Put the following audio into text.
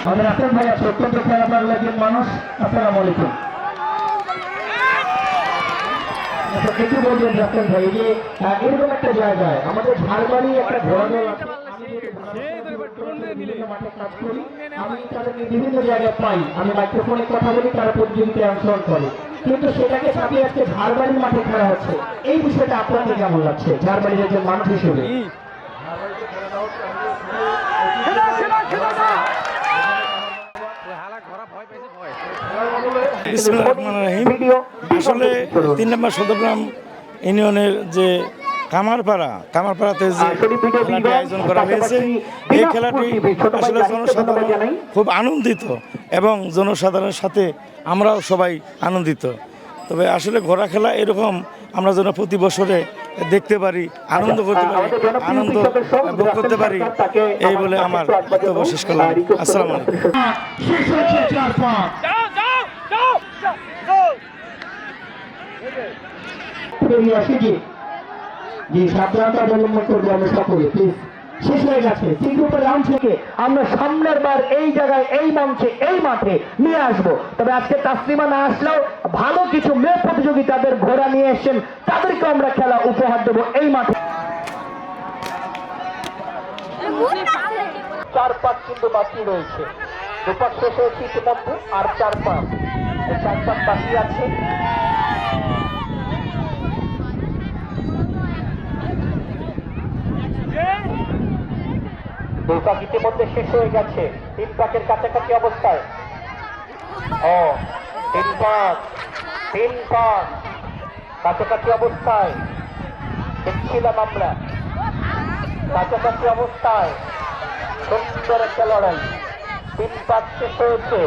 আমাদের রাফেল ভাই আছে, অত্যন্ত খারাপ লাগলো একজন মানুষ। আসসালামু আলাইকুম। কিছু বলবেন রাফেল ভাই, যে এরকম একটা জায়গায় আমাদের ঝাড়বাড়ি একটা ঘোরা দল আছে, মাঠে কাজ করি, আমি তাদেরকে বিভিন্ন জায়গায় পাই, আমি মাইক্রোফোনে কথা বলি, তারা প্রতিযোগিতায় অংশগ্রহণ করে, কিন্তু সেটাকে ছাপিয়ে আজকে ঝাড়বাড়ির মাঠে খেলা হচ্ছে। এই বিষয়টা আপনাকে কেমন লাগছে ঝাড়বাড়ির একজন মানুষ হিসেবে? আসলে 3 নম্বর সদরগ্রাম ইউনিয়নের যে কামারপাড়াতে যে খেলাটি আয়োজন করা হয়েছে, এই খেলাটি আসলে জনসাধারণ খুব আনন্দিত এবং জনসাধারণের সাথে আমরাও সবাই আনন্দিত। তবে আসলে ঘোড়া খেলা এরকম আমরা যেন প্রতি বছরে দেখতে পারি, আনন্দ করতে পারি, আনন্দ ভোগ করতে পারি, এই বলে আমার বক্তব্য শেষ করলাম। আসসালামু আলাইকুম। সাবধানতা অবলম্বন করবো আমি সকলে, প্লিজ। শেষ হয়ে গেছে সি গ্রুপের রাউন্ড থেকে আমরা সামনের বার এই জায়গায়, এই মঞ্চে, এই মাঠে নিয়ে আসবো। তবে আজকে তাসলিমা না আসলেও ভালো কিছু মেয়ে প্রতিযোগী তাদের ঘোড়া নিয়ে এসছেন, তাদেরকে আমরা খেলা উপহার দেবো এই মাঠে। 4-5 কিন্তু বাকি রয়েছে, দুপাক শেষ হয়েছে ইতিমধ্যে, আর 4-5 বাকি আছে। দুই পাক ইতিমধ্যে শেষ হয়ে গেছে, 3 পাকের কাছাকাছি অবস্থায়। ও 3 পাক কাছাকাছি অবস্থায় দেখছিলাম আমরা, কাছাকাছি অবস্থায় সুন্দর একটা লড়াই। 3 পাক শেষ হয়েছে,